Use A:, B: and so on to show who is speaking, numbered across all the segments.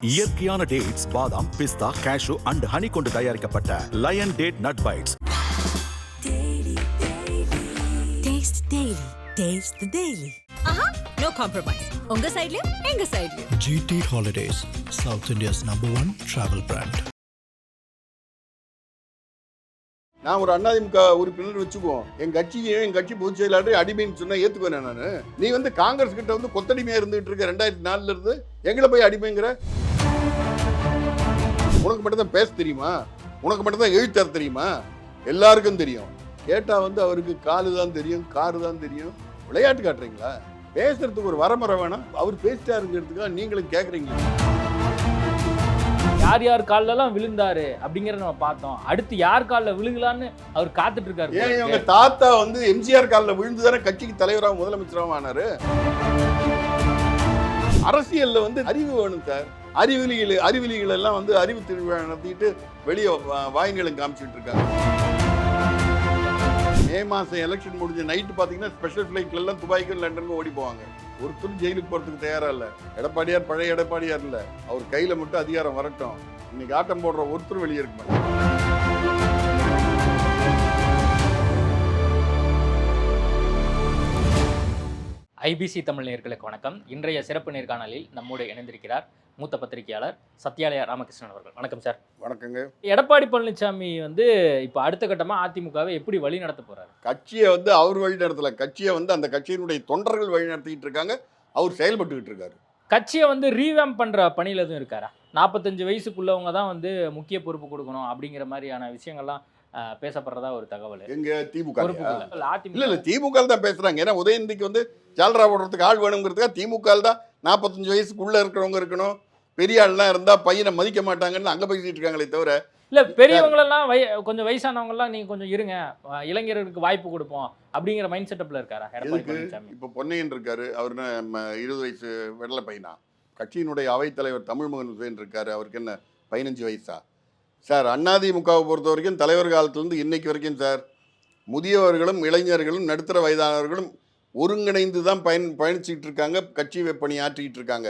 A: இயற்கையான டேட்ஸ், பாதாம், பிஸ்தா, cash and honey கொண்டு தயாரிக்கப்பட்ட Lion date nut bites.
B: Taste the daily. No compromise. உங்க சைடுலயும் எங்க சைடுலயும்.
C: GT Holidays, South India's #1 travel brand.
D: நான் ஒரு அதிமுக உறுப்பினர் வச்சுக்குவோம். என் கட்சி பொதுச் செயலாளர் அடிமைன்னு சொன்னா ஏத்துக்குவேன் நானு. நீ காங்கிரஸ் கிட்ட கொத்தடிமையா இருந்துட்டு இருக்க 2004 இருந்து எங்களை போய் அடிமைங்கிற. உனக்கு மட்டும் தான் பேச தெரியுமா? உனக்கு மட்டும் தான் எழுத்தர தெரியுமா? எல்லாருக்கும் தெரியும். கேட்டா அவருக்கு காலு தான் தெரியும், காரு தான் தெரியும். விளையாட்டு காட்டுறீங்களா? பேசுறதுக்கு ஒரு வரமுறை வேணாம். அவர் பேசிட்டாருங்கிறதுக்காக நீங்களும் கேட்குறீங்களா?
E: யார் யார் காலெல்லாம் விழுந்தாரு அப்படிங்கறத நம்ம பார்த்தோம். அடுத்து யார் காலில் விழுகலான்னு அவர் காத்துட்டு இருக்காரு.
D: ஏன் இவங்க தாத்தா எம்ஜிஆர் காலில் விழுந்து தானே கட்சிக்கு தலைவராக முதலமைச்சராக ஆனாரு. அரசியல்ல அறிவு வேணும் சார். அறிவிலிகள் எல்லாம் அறிவு திருவிழா நடத்திட்டு வெளியே வாய்நிலம் காமிச்சிட்டு இருக்காங்க. மே மாசம் எலெக்ஷன் முடிஞ்ச நைட்டு பார்த்தீங்கன்னா ஸ்பெஷல் ஃபிளைட்ல எல்லாம் துபாய்க்கும் லண்டனுக்கும் ஓடி போவாங்க. ஒருத்தரும் ஜெயிலுக்கு போறதுக்கு தயாரா இல்லை. எடப்பாடியார் பழைய எடப்பாடியார் இல்லை. அவர் கையில மட்டும் அதிகாரம் வரட்டும். இன்னைக்கு ஆட்டம் போடுற ஒருத்தரும் வெளியே இருக்க மாட்டாங்க.
E: ஐபிசி தமிழ் நேயர்களுக்கு வணக்கம். இன்றைய சிறப்பு நேர்காணலில் நம்மோடு இணைந்திருக்கிறார் மூத்த பத்திரிகையாளர் சத்யாலயா ராமகிருஷ்ணன் அவர்கள். வணக்கம் சார்.
D: வணக்கங்க.
E: எடப்பாடி பழனிசாமி இப்போ அடுத்த கட்டமா அதிமுகவை எப்படி வழி நடத்த போறாரு?
D: கட்சியை அவர் வழி நடத்தல. கட்சியை அந்த கட்சியினுடைய தொண்டர்கள் வழி நடத்திட்டு இருக்காங்க. அவர் செயல்பட்டுக்கிட்டு இருக்காரு.
E: கட்சியை ரீவேம் பண்ற பணியில எதுவும் இருக்காரா? 45 வயசுக்குள்ளவங்க தான் முக்கிய பொறுப்பு கொடுக்கணும் அப்படிங்கிற மாதிரியான விஷயங்கள்லாம் பேசப்படுறதா ஒரு தகவல்.
D: எங்க திமுக
E: இல்ல
D: திமுக தான் பேசுறாங்க. ஏன்னா உதயநிதிக்கு ஜால்ரா போடுறதுக்கு ஆள் வேணுங்கிறதுக்காக திமுக தான் 45 வயசுக்குள்ள இருக்கிறவங்க இருக்கணும். பெரிய ஆள்லாம் இருந்தா பையனை மதிக்க மாட்டாங்கன்னு அங்க பேசிட்டு இருக்காங்களே தவிர
E: இல்ல பெரியவங்களெல்லாம் கொஞ்சம் வயசானவங்க எல்லாம் நீங்க கொஞ்சம் இருங்க, இளைஞர்களுக்கு வாய்ப்பு கொடுப்போம் அப்படிங்கிற மைண்ட் செட்டப்ல இருக்காரா எடப்பாடி பழனிசாமி?
D: இப்ப பொன்னையன் இருக்காரு. அவரு 20 வயசு வெள்ளை பையனா? கட்சியினுடைய அவைத்தலைவர் தமிழ்மகன் உசேன் இருக்காரு. அவருக்கு என்ன 15 வயசா? சார், அதிமுகவை பொறுத்த வரைக்கும் தலைவர் காலத்திலேருந்து இன்னைக்கு வரைக்கும் சார் முதியவர்களும் இளைஞர்களும் நடுத்தர வயதானவர்களும் ஒருங்கிணைந்து தான் பயணிச்சுக்கிட்டு இருக்காங்க. கட்சி பணியாற்றிக்கிட்டு இருக்காங்க.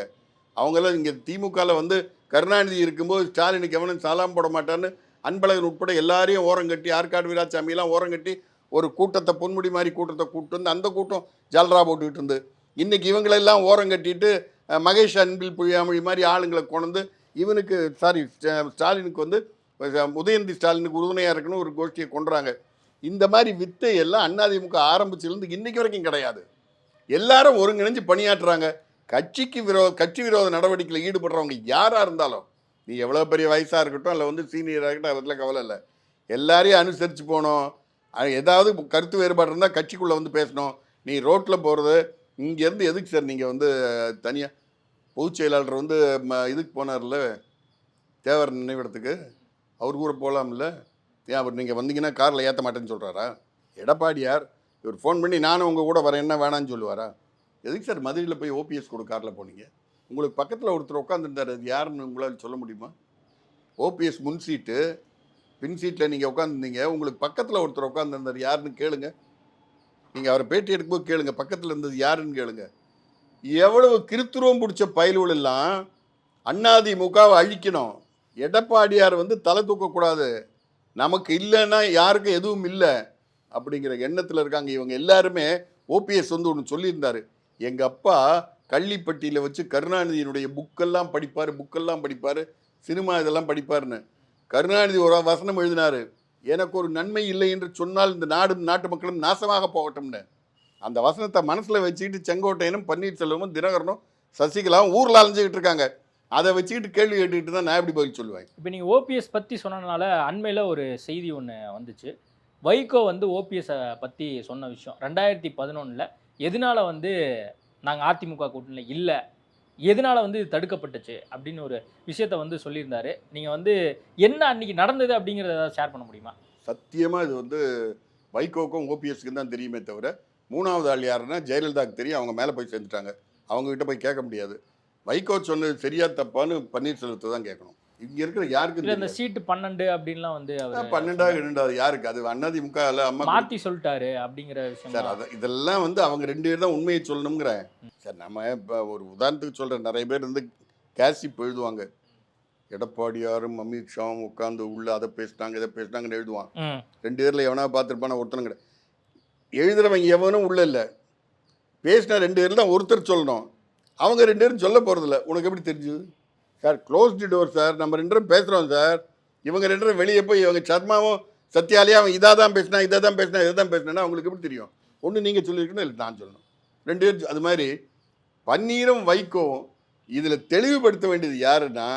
D: அவங்களாம் இங்கே திமுகவில் கருணாநிதி இருக்கும்போது ஸ்டாலினுக்கு எவனும் சாலாம் போட மாட்டான்னு அன்பழகன் உட்பட எல்லாரையும் ஓரங்கட்டி, ஆற்காடு வீராசாமியெல்லாம் ஓரங்கட்டி ஒரு கூட்டத்தை பொன்முடி மாதிரி கூட்டத்தை கூப்பிட்டு அந்த கூட்டம் ஜல்ரா போட்டுக்கிட்டு இருந்து இன்னைக்கு இவங்களெல்லாம் ஓரங்கட்டிட்டு மகேஷ் அன்பில் புழியாமொழி மாதிரி ஆளுங்களை கொண்டு இவனுக்கு ஸ்டாலினுக்கு உதயநிதி ஸ்டாலினுக்கு உறுதுணையாக இருக்குன்னு ஒரு கோஷ்டியை கொண்டுறாங்க. இந்த மாதிரி வித்தை எல்லாம் அதிமுக ஆரம்பிச்சிருந்து இன்னைக்கு வரைக்கும் கிடையாது. எல்லாரும் ஒருங்கிணைஞ்சு பணியாற்றுறாங்க. கட்சி விரோத நடவடிக்கையில் ஈடுபடுறவங்க யாராக இருந்தாலும், நீ எவ்வளோ பெரிய வயசாக இருக்கட்டும், இல்லை சீனியராக இருக்கட்டும், அதில் கவலை இல்லை. எல்லாரையும் அனுசரித்து போகணும். ஏதாவது கருத்து வேறுபாடு இருந்தால் கட்சிக்குள்ளே பேசணும். நீ ரோட்டில் போகிறது இங்கேருந்து எதுக்கு சார் நீங்கள் தனியாக பொதுச் செயலாளர் இதுக்கு போனார்ல தேவர் நினைவிடத்துக்கு, அவர் கூட போகலாம்ல. ஏன் அவர் நீங்கள் வந்தீங்கன்னா காரில் ஏற்ற மாட்டேன்னு சொல்கிறாரா? எடப்பாடியார் இவர் ஃபோன் பண்ணி நானும் உங்கள் கூட வரேன் என்ன வேணான்னு சொல்லுவாரா? எதுக்கு சார் மதுரையில் போய் ஓபிஎஸ் கூட காரில் போனீங்க? உங்களுக்கு பக்கத்தில் ஒருத்தர் உட்காந்துருந்தார். அது யாருன்னு உங்களால் சொல்ல முடியுமா? ஓபிஎஸ் முன் சீட்டு, பின் சீட்டில் நீங்கள் உட்காந்துருந்தீங்க. உங்களுக்கு பக்கத்தில் ஒருத்தர் உட்காந்துருந்தார். யாருன்னு கேளுங்க. நீங்கள் அவரை பேட்டி எடுக்கும்போது கேளுங்க, பக்கத்தில் இருந்தது யாருன்னு கேளுங்க. எவ்வளவு கிருத்துருவம் பிடிச்ச பயல்கள் எல்லாம் அதிமுகவை அழிக்கணும். எடப்பாடியார் தலை தூக்கக்கூடாது. நமக்கு இல்லைன்னா யாருக்கும் எதுவும் இல்லை அப்படிங்கிற எண்ணத்தில் இருக்காங்க. இவங்க எல்லாருமே ஓபிஎஸ் ஒன்று சொல்லியிருந்தார். எங்கள் அப்பா கள்ளிப்பட்டியில் வச்சு கருணாநிதியினுடைய புக்கெல்லாம் படிப்பார், சினிமா இதெல்லாம் படிப்பார்னு. கருணாநிதி ஒரு வசனம் எழுதினார், எனக்கு ஒரு நன்மை இல்லை என்று சொன்னால் இந்த நாட்டு மக்களும் நாசமாக போகட்டும்னு. அந்த வசனத்தை மனசில் வச்சுக்கிட்டு செங்கோட்டையனும் பன்னீர்செல்வமும் தினகரனும் சசிகலாவும் ஊரில் அலைஞ்சிக்கிட்டு இருக்காங்க. அதை வச்சுக்கிட்டு கேள்வி கேட்டுக்கிட்டு தான் நான் எப்படி பதில் சொல்லுவேன்.
E: இப்போ நீங்கள் ஓபிஎஸ் பற்றி சொன்னதுனால அண்மையில் ஒரு செய்தி ஒன்று வந்துச்சு. வைகோ ஓபிஎஸை பற்றி சொன்ன விஷயம் 2011 எதனால நாங்கள் அதிமுக கூட்டணியில் இல்லை, எதனால இது தடுக்கப்பட்டுச்சு அப்படின்னு ஒரு விஷயத்த சொல்லியிருந்தாரு. நீங்கள் என்ன அன்னைக்கு நடந்தது அப்படிங்கிறத ஏதாவது ஷேர் பண்ண முடியுமா?
D: சத்தியமாக இது வைகோக்கும் ஓபிஎஸ்க்கு தான் தெரியுமே தவிர மூணாவது ஆள் யாருன்னா ஜெயலலிதாவுக்கு தெரியும். அவங்க மேலே போய் சேர்ந்துட்டாங்க. அவங்ககிட்ட போய் கேட்க முடியாது. வைகோ சொன்னது சரியா தப்பான்னு பன்னீர்செல்வத்தை தான் கேட்கணும். இங்க இருக்கிற யாருக்கு
E: இந்த சீட்டு 12 அப்படின்லாம்
D: 12 யாருக்கு? அது அதிமுக அம்மா
E: மாத்தி சொல்லிட்டாரு அப்படிங்கிற விஷயம்
D: சார். இதெல்லாம் அவங்க 2 பேர் தான் உண்மையை சொல்லணுங்கிற சார். நம்ம இப்போ ஒரு உதாரணத்துக்கு சொல்கிறேன். நிறைய பேர் கேசிப் எழுதுவாங்க. எடப்பாடியாரும் அமித்ஷாவும் உட்காந்து உள்ள அதை பேசினாங்க இதை பேசினாங்கன்னு எழுதுவான்.
E: ம்
D: 2 பேரில் எவனா பார்த்துருப்பான ஒருத்தனும் கிடையாது. எழுதுறவங்க எவனும் உள்ள இல்லை. பேசினா 2 பேரில் தான் ஒருத்தர் சொல்லணும். அவங்க 2 பேரும் சொல்ல போகிறதில்ல. உனக்கு எப்படி தெரிஞ்சுது சார்? Closed door sir. நம்ம 2 பேரும் பேசுகிறோம் சார். இவங்க 2 பேரும் வெளியே போய் இவங்க சர்மாவும் சத்யாலேயே அவன் இதாக தான் பேசினா இதை தான் பேசினா அவங்களுக்கு எப்படி தெரியும்? ஒன்று நீங்கள் சொல்லியிருக்கணும், இல்லை நான் சொல்லணும். 2 பேரும் அது மாதிரி பன்னீரும் வைகோவும் இதில் தெளிவுபடுத்த வேண்டியது யாருன்னா,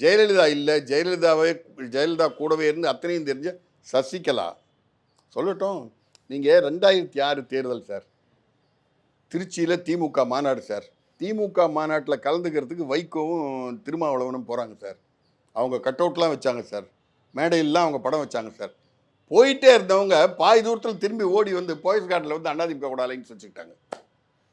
D: ஜெயலலிதா இல்லை, ஜெயலலிதா கூடவே இருந்து அத்தனையும் தெரிஞ்ச சசிகலா சொல்லட்டும். நீங்கள் 2006 தேர்தல் சார், திருச்சியில் திமுக மாநாடு சார். திமுக மாநாட்டில் கலந்துக்கிறதுக்கு வைகோவும் திருமாவளவனும் போகிறாங்க சார். அவங்க கட் அவுட்லாம் வச்சாங்க சார். மேடையிலாம் அவங்க படம் வச்சாங்க சார். போயிட்டே இருந்தவங்க பாதி தூரத்தில் திரும்பி ஓடி வந்து போயஸ் கார்டில் வந்து அதிமுக கூட அலைன்ஸ் வச்சுக்கிட்டாங்க.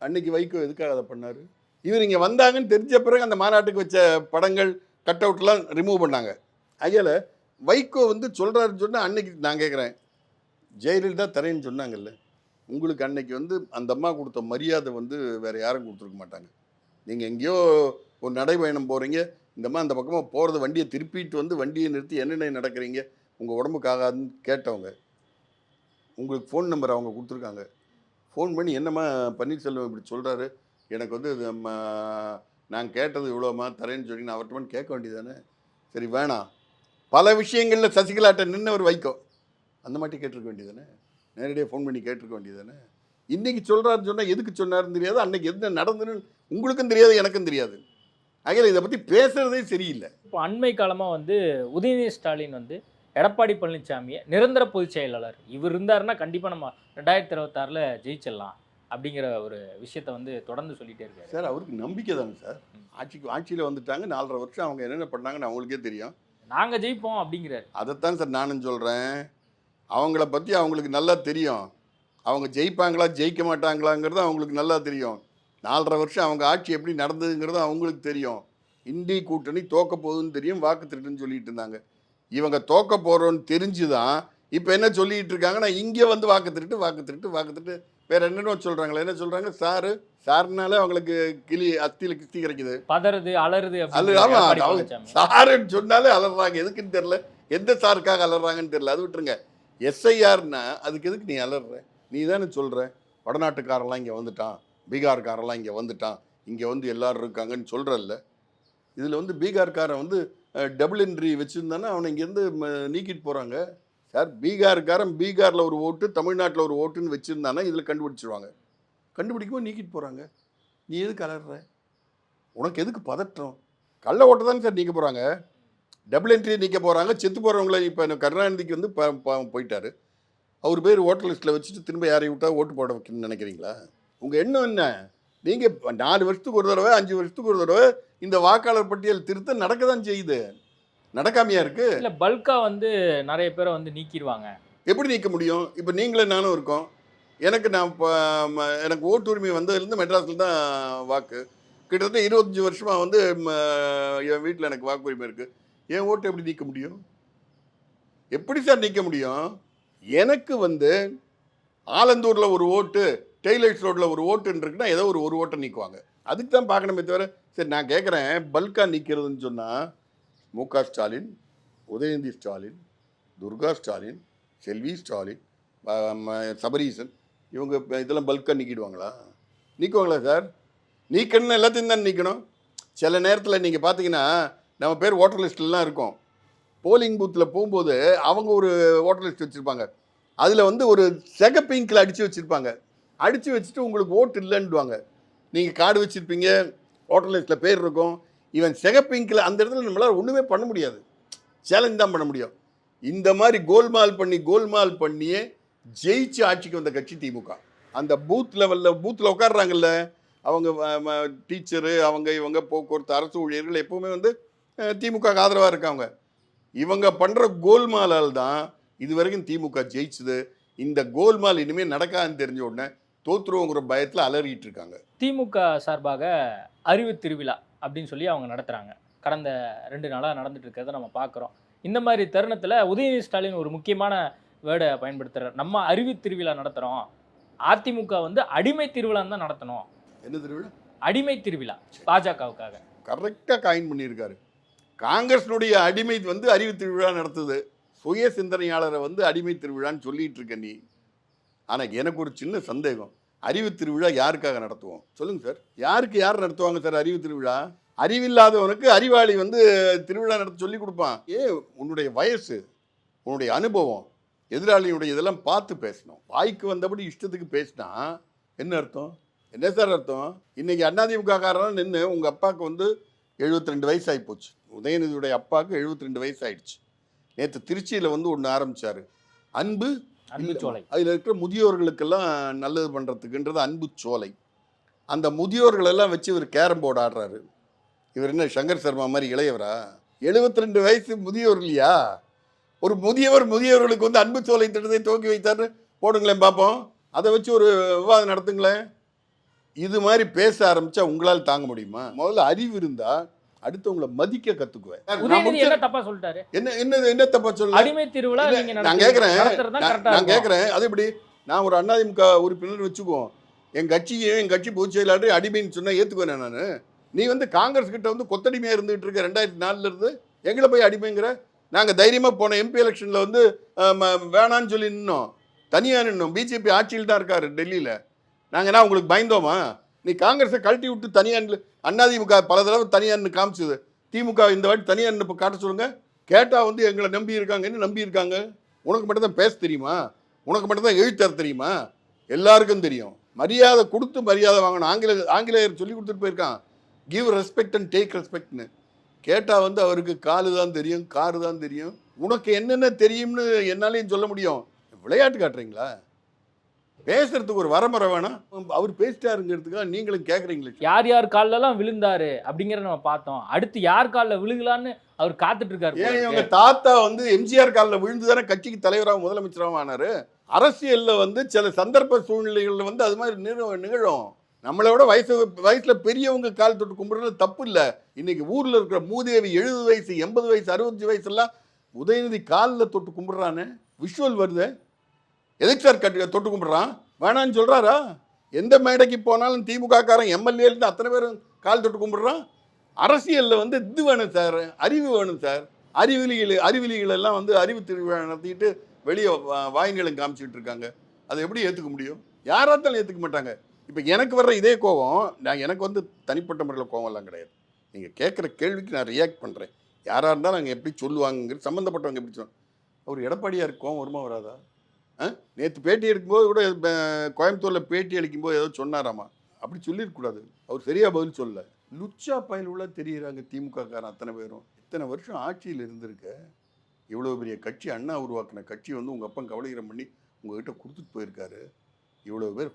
D: அன்னைக்கு வைகோ எதுக்காக அதை பண்ணார்? இவர் இங்கே வந்தாங்கன்னு தெரிஞ்ச பிறகு அந்த மாநாட்டுக்கு வச்ச படங்கள் கட் அவுட்லாம் ரிமூவ் பண்ணாங்க. அதில் வைகோ வந்து சொல்கிறாருன்னு சொன்னால் அன்னைக்கு நான் கேட்குறேன், ஜெயலலிதா தரேன்னு சொன்னாங்கல்ல, உங்களுக்கு அன்னைக்கு வந்து அந்த அம்மா கொடுத்த மரியாதை வந்து வேறு யாரும் கொடுத்துருக்க மாட்டாங்க. நீங்கள் எங்கேயோ ஒரு நடைபயணம் போகிறீங்க, இந்த அம்மா அந்த பக்கமாக போகிறது வண்டியை திருப்பிட்டு வந்து வண்டியை நிறுத்தி என்னென்ன நடக்கிறீங்க, உங்கள் உடம்புக்கு ஆகாதுன்னு கேட்டவங்க. உங்களுக்கு ஃபோன் நம்பர் அவங்க கொடுத்துருக்காங்க. ஃபோன் பண்ணி என்னம்மா பன்னீர்செல்வம் இப்படி சொல்கிறாரு, எனக்கு வந்து நான் கேட்டது இவ்வளோம்மா தரேன்னு சொல்லி நான் அவர்கிட்ட கேட்க வேண்டியதானே? சரி வேணாம், பல விஷயங்களில் சசிகலாட்ட நின்று ஒரு வைகோ அந்த மாட்டி கேட்டிருக்க வேண்டியதானே? நேரடியாக ஃபோன் பண்ணி கேட்டிருக்க வேண்டியதானே? இன்றைக்கி சொல்கிறாருன்னு சொன்னால் எதுக்கு சொன்னாருன்னு தெரியாது, அன்றைக்கி எது நடந்துன்னு உங்களுக்கும் தெரியாது, எனக்கும் தெரியாது. ஆகையில் இதை பற்றி பேசுகிறதே சரியில்லை.
E: இப்போ அண்மை காலமாக வந்து உதயநிதி ஸ்டாலின் வந்து எடப்பாடி பழனிசாமியை நிரந்தர பொதுச் செயலாளர் இவர் இருந்தாருன்னா கண்டிப்பாக நம்ம 2026 ஜெயிச்சிடலாம் அப்படிங்கிற ஒரு விஷயத்த வந்து தொடர்ந்து சொல்லிகிட்டே இருக்காரு
D: சார். அவருக்கு நம்பிக்கை தானே சார். ஆட்சியில் வந்துட்டாங்க, 4.5 வருஷம் அவங்க என்னென்ன பண்ணாங்கன்னு அவங்களுக்கே தெரியும்.
E: நாங்கள் ஜெயிப்போம் அப்படிங்கிறார்.
D: அதைத்தான் சார் நானும் சொல்கிறேன். அவங்கள பற்றி அவங்களுக்கு நல்லா தெரியும். அவங்க ஜெயிப்பாங்களா ஜெயிக்க மாட்டாங்களாங்கிறது அவங்களுக்கு நல்லா தெரியும். 4.5 வருஷம் அவங்க ஆட்சி எப்படி நடந்ததுங்கிறது அவங்களுக்கு தெரியும். இந்தி கூட்டணி தோக்க போகுதுன்னு தெரியும், வாக்கு திருட்டுன்னு சொல்லிட்டு இருந்தாங்க. இவங்க தோக்க போகிறோன்னு தெரிஞ்சு தான் இப்போ என்ன சொல்லிகிட்டு இருக்காங்கன்னா, இங்கே வந்து வாக்கு திருட்டு வேறு என்னென்ன சொல்கிறாங்களே, என்ன சொல்கிறாங்க, சாருனாலே அவங்களுக்கு அத்தியில் கிஸ்தி கிடைக்குது,
E: பதறது அலறுது.
D: சாருன்னு சொன்னாலே அலறாங்க. எதுக்குன்னு தெரில, எந்த சாருக்காக அலறாங்கன்னு தெரில. அது விட்டுருங்க. எஸ்ஐஆர்னா அதுக்கு எதுக்கு நீ அலற? நீ தானே சொல்கிற வடநாட்டுக்காரெல்லாம் இங்கே வந்துட்டான், பீகார்காரெல்லாம் இங்கே வந்துட்டான், இங்கே வந்து எல்லோரும் இருக்காங்கன்னு சொல்கிறல்ல. இதில் வந்து பீகார்காரன் வந்து டபுள் என்ட்ரி வச்சுருந்தானே அவனை இங்கேருந்து நீக்கிட்டு போகிறாங்க சார். பீகார்காரன் பீகாரில் ஒரு ஓட்டு, தமிழ்நாட்டில் ஒரு ஓட்டுன்னு வச்சுருந்தானே இதில் கண்டுபிடிச்சிருவாங்க. கண்டுபிடிக்கும்போது நீக்கிட்டு போகிறாங்க. நீ எதுக்கு அலற? உனக்கு எதுக்கு பதற்றம்? கள்ள ஓட்டை தானே சார் நீக்க போகிறாங்க, டபுள் என்ட்ரியை நீக்க போகிறாங்க. செத்து போகிறவங்கள இப்போ கருணாநிதிக்கு வந்து போயிட்டார், அவர் பேர் ஓட்டர் லிஸ்ட்டில் வச்சுட்டு திரும்ப யாரையும் விட்டா ஓட்டு போட வைக்கணும்னு நினைக்கிறீங்களா? உங்கள் எண்ணம் என்ன? நீங்கள் 4 வருஷத்துக்கு ஒரு தடவை 5 வருஷத்துக்கு ஒரு தடவை இந்த வாக்காளர் பட்டியல் திருத்தம் நடக்க தான் செய்யுது, நடக்காமையா இருக்கு?
E: இல்லை பல்கா வந்து நிறைய பேரை வந்து நீக்கிடுவாங்க.
D: எப்படி நீக்க முடியும்? இப்போ நீங்களே நானும் இருக்கோம். எனக்கு ஓட்டு உரிமை வந்ததுலேருந்து மெட்ராஸில் தான் வாக்கு. கிட்டத்தட்ட 25 வருஷமாக வந்து என் வீட்டில் எனக்கு வாக்குரிமை இருக்குது. என் ஓட்டு எப்படி நீக்க முடியும்? எப்படி சார் நீக்க முடியும்? எனக்கு வந்து ஆலந்தூரில் ஒரு ஓட்டு, டெய்லைட்ஸ் ரோட்டில் ஒரு ஓட்டுன்னு இருக்குன்னா ஏதோ ஒரு ஓட்டை நீக்குவாங்க. அதுக்கு தான் பார்க்கணுமே தவிர. சரி நான் கேட்குறேன், பல்கா நீக்கிறதுன்னு சொன்னால் மு.க. ஸ்டாலின், உதயநிதி ஸ்டாலின், துர்கா ஸ்டாலின், செல்வி ஸ்டாலின், சபரீசன், இவங்க இதெல்லாம் பல்காக நீக்கிடுவாங்களா? நீக்குவாங்களா சார்? நீக்கணும்னு எல்லாத்தையும் தான் நீக்கணும். சில நேரத்தில் நீங்கள் பார்த்தீங்கன்னா நம்ம பேர் ஓட்டர் லிஸ்ட்லாம் இருக்கும். போலிங் பூத்தில் போகும்போது அவங்க ஒரு ஓட்டர் லிஸ்ட் வச்சுருப்பாங்க. அதில் வந்து ஒரு பிங்கில் அடித்து வச்சுருப்பாங்க. அடித்து வச்சுட்டு உங்களுக்கு ஓட்டு இல்லைன்னுவாங்க. நீங்கள் கார்டு வச்சுருப்பீங்க, ஓட்டர் லிஸ்ட்டில் பேர் இருக்கும், இவன் பிங்கில் அந்த இடத்துல நம்மளால் ஒன்றுமே பண்ண முடியாது, சேலஞ்ச் தான் பண்ண முடியும். இந்த மாதிரி கோல்மால் பண்ணியே ஜெயிச்சு ஆட்சிக்கு வந்த கட்சி திமுக. அந்த பூத்தில் உட்காடுறாங்கல்ல அவங்க டீச்சரு, இவங்க போக்குவரத்து அரசு ஊழியர்கள் எப்போவுமே வந்து திமுக ஆதரவாக இருக்காங்க. இவங்க பண்ணுற கோல்மாலால் தான் இது வரைக்கும் திமுக ஜெயிச்சுது. இந்த கோல்மால் இனிமேல் நடக்காதுன்னு தெரிஞ்ச உடனே தோற்றுருவோங்கிற பயத்தில் அலறிட்டு இருக்காங்க.
E: திமுக சார்பாக அறிவு திருவிழா அப்படின்னு சொல்லி அவங்க நடத்துகிறாங்க. கடந்த 2 நாளாக நடந்துட்டு இருக்கிறத நம்ம பார்க்குறோம். இந்த மாதிரி தருணத்தில் உதயநிதி ஸ்டாலின் ஒரு முக்கியமான வேர்டை பயன்படுத்துகிறார். நம்ம அறிவு திருவிழா நடத்துகிறோம், அதிமுக வந்து அடிமை திருவிழான்னு தான் நடத்தணும்.
D: என்ன திருவிழா?
E: அடிமை திருவிழா பாஜகவுக்காக.
D: கரெக்டாக காயின் பண்ணியிருக்காரு. காங்கிரஸினுடைய அடிமை வந்து அறிவு திருவிழா நடத்துது, சுய சிந்தனையாளரை வந்து அடிமை திருவிழான்னு சொல்லிட்டு இருக்க நீ. ஆனால் எனக்கு ஒரு சின்ன சந்தேகம், அறிவு திருவிழா யாருக்காக நடத்துவோம் சொல்லுங்க சார்? யார் நடத்துவாங்க சார் அறிவு திருவிழா? அறிவில்லாதவனுக்கு அறிவாளி வந்து திருவிழா நடத்த சொல்லி கொடுப்பான். உன்னுடைய வயசு, உன்னுடைய அனுபவம், எதிராளியுடைய இதெல்லாம் பார்த்து பேசணும். வாய்க்கு வந்தபடி இஷ்டத்துக்கு பேசினா என்ன அர்த்தம்? என்ன சார் அர்த்தம்? இன்னைக்கு அதிமுக காரன் நின்று உங்கள் அப்பாவுக்கு வந்து 72 வயசு ஆகி போச்சு. உதயநிதியுடைய அப்பாவுக்கு 72 வயசு ஆயிடுச்சு. நேற்று திருச்சியில் வந்து ஒன்று ஆரம்பித்தார், அன்பு சோலை. அதில் இருக்கிற முதியோர்களுக்கெல்லாம் நல்லது பண்ணுறதுக்குன்றது அன்பு சோலை. அந்த முதியோர்களெல்லாம் வச்சு இவர் கேரம் போர்டு ஆடுறாரு. இவர் என்ன சங்கர் சர்மா மாதிரி இளையவரா? 72 வயசு முதியோர் இல்லையா? ஒரு முதியவர்களுக்கு வந்து அன்பு சோலை திட்டத்தை துவக்கி வைத்தாரு, போடுங்களேன் பார்ப்போம். அதை வச்சு ஒரு விவாதம் நடத்துங்களேன். இது மாதிரி பேச ஆரம்பிச்சா உங்களால் தாங்க முடியுமா? முதல்ல அறிவு இருந்தா அடுத்தவங்களை மதிக்க கத்துக்குவேன். என்ன தப்பா சொல்ல? நான் கேட்கிறேன் அது எப்படி? நான் ஒரு அதிமுக உறுப்பினர் வச்சுக்குவோம், என் கட்சி பொதுச் செயலாளர் அடிமைன்னு சொன்னா ஏத்துக்குவேன் நான். நீ வந்து காங்கிரஸ் கிட்ட வந்து கொத்தடிமையா இருந்துகிட்டு இருக்க 2004 இருந்து எங்களை போய் அடிமைங்கிற. நாங்கள் தைரியமாக போன எம்பி எலெக்ஷனில் வந்து வேணான்னு சொல்லி நின்னோம், தனியாக நின்னோம். பிஜேபி ஆட்சியில் தான் இருக்காரு டெல்லியில். நாங்கள் என்ன உங்களுக்கு பயந்தோமா? நீ காங்கிரஸை கழட்டி விட்டு தனியாக அதிமுக பல தடவை தனியான்னு காமிச்சுது. திமுக இந்த வாட்டி தனியான்னு இப்போ காட்ட சொல்லுங்க. கேட்டால் வந்து எங்களை நம்பி இருக்காங்க. என்ன நம்பி இருக்காங்க? உனக்கு மட்டும் தான் பேச தெரியுமா? உனக்கு மட்டும் தான் எழுத்தர தெரியுமா? எல்லாருக்கும் தெரியும். மரியாதை கொடுத்து மரியாதை வாங்கணும். ஆங்கிலேயர் சொல்லி கொடுத்துட்டு போயிருக்கான், கிவ் ரெஸ்பெக்ட் அண்ட் டேக் ரெஸ்பெக்ட்னு. கேட்டால் வந்து அவருக்கு காலு தான் தெரியும், காரு தான் தெரியும். உனக்கு என்னென்ன தெரியும்னு என்னாலையும் சொல்ல முடியும். விளையாட்டு காட்டுறீங்களா? பேசுறதுக்கு ஒரு வரமுறை வேணாம். அவர் பேசிட்டாருங்கிறதுக்காக நீங்களும் கேட்குறீங்களே.
E: யார் காலெல்லாம் விழுந்தாரு அப்படிங்கிறத நம்ம பார்த்தோம். அடுத்து யார் காலில் விழுகலான்னு அவர் காத்துட்டு இருக்காரு.
D: ஏன் இவங்க தாத்தா வந்து எம்ஜிஆர் காலில் விழுந்து தானே கட்சிக்கு தலைவராக முதலமைச்சராக ஆனாரு. அரசியலில் வந்து சில சந்தர்ப்ப சூழ்நிலைகளில் வந்து அது மாதிரி நிகழும். நம்மளை விட வயசில் பெரியவங்க கால் தொட்டு கும்பிடுறது தப்பு இல்லை. இன்னைக்கு ஊரில் இருக்கிற மூதேவி 70 வயசு 80 வயசு 65 வயசுலாம் உதயநிதி காலில் தொட்டு கும்பிடுறானே, விஷுவல் வருது. எதுக்கு சார் தொட்டு கும்பிடுறான்? வேணான்னு சொல்கிறாரா? எந்த மேடைக்கு போனாலும் திமுக காரன் எம்எல்ஏலேருந்து அத்தனை பேரும் கால் தொட்டு கும்பிடுறான். அரசியலில் வந்து இது வேணும் சார், அறிவு வேணும் சார். அறிவிலிகள் எல்லாம் வந்து அறிவு திருவிழா நடத்திட்டு வெளியே வாயின்களும் காமிச்சிட்டு இருக்காங்க. அதை எப்படி ஏற்றுக்க முடியும்? யாராத்தாலும் ஏற்றுக்க மாட்டாங்க. இப்போ எனக்கு வர்ற இதே கோவம், எனக்கு வந்து தனிப்பட்ட முறையில் கோவம்லாம் கிடையாது. நீங்கள் கேட்குற கேள்விக்கு நான் ரியாக்ட் பண்ணுறேன். யாராக இருந்தாலும் நாங்கள் எப்படி சொல்லுவாங்கிறது சம்மந்தப்பட்டவங்க எப்படி சொல்லுவாங்க. அவர் எடப்பாடியாருக்கு கோவம் வருமா வராதா? நேற்று பேட்டி எடுக்கும்போது கூட கோயம்புத்தூரில் பேட்டி அளிக்கும்போது ஏதோ சொன்னாராமா, அப்படி சொல்லியிருக்கக்கூடாது. அவர் சரியாக பதில் சொல்லலை. லுச்சா பயல் உள்ள தெரியுறாங்க திமுக காரன் அத்தனை பேரும். இத்தனை வருஷம் ஆட்சியில் இருந்திருக்க, இவ்வளோ பெரிய கட்சி, அண்ணா உருவாக்கின கட்சி வந்து உங்கள் அப்பா கவலைகிறம் பண்ணி உங்கள்கிட்ட கொடுத்துட்டு போயிருக்காரு. இவ்வளோ பேர்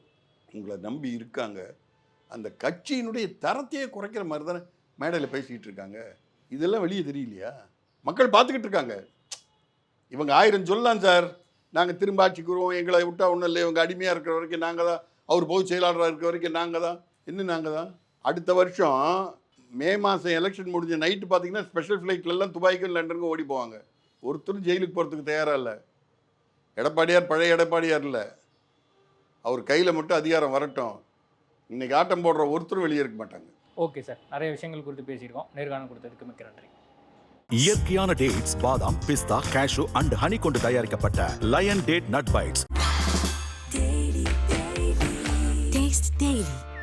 D: உங்களை நம்பி இருக்காங்க. அந்த கட்சியினுடைய தரத்தையே குறைக்கிற மாதிரி தானே மேடையில் பேசிக்கிட்டு இருக்காங்க. இதெல்லாம் வெளியே தெரியலையா? மக்கள் பார்த்துக்கிட்டு இருக்காங்க. இவங்க 1000 சொல்லலாம் சார், நாங்கள் திரும்ப ஆட்சிக்கு வருவோம், எங்களை விட்டா ஒன்றும் இல்லை, இவங்க அடிமையாக இருக்கிற வரைக்கும் நாங்கள் தான், அவர் பொதுச் செயலாளராக இருக்கிற வரைக்கும் நாங்கள் தான். இன்னும் நாங்கள் தான். அடுத்த வருஷம் மே மாதம் எலெக்ஷன் முடிஞ்ச நைட்டு பார்த்தீங்கன்னா ஸ்பெஷல் ஃப்ளைட்லலாம் துபாய்க்கும் லண்டனுக்கும் ஓடி போவாங்க. ஒருத்தரும் ஜெயிலுக்கு போகிறதுக்கு தயாராக இல்லை. எடப்பாடியார் பழைய எடப்பாடியார் இல்லை. அவர் கையில் மட்டும் அதிகாரம் வரட்டும். இன்னைக்கு ஆட்டம் போடுற ஒருத்தரும் வெளியே இருக்க மாட்டாங்க.
E: ஓகே சார், நிறைய விஷயங்கள் குறித்து பேசியிருக்கோம். நேர்காணல் கொடுத்ததுக்கு மிக்க நன்றி.
A: இயற்கையான டேட்ஸ், பாதாம், பிஸ்தா, கேஷு அண்ட் ஹனி கொண்டு தயாரிக்கப்பட்ட Lion date nut bites.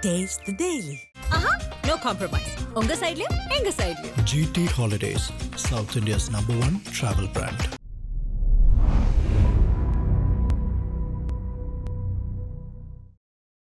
B: Taste the daily. No compromise. உங்க சைடுலயும் எங்க சைடுலயும்.
C: GT Holidays, South India's #1 travel brand.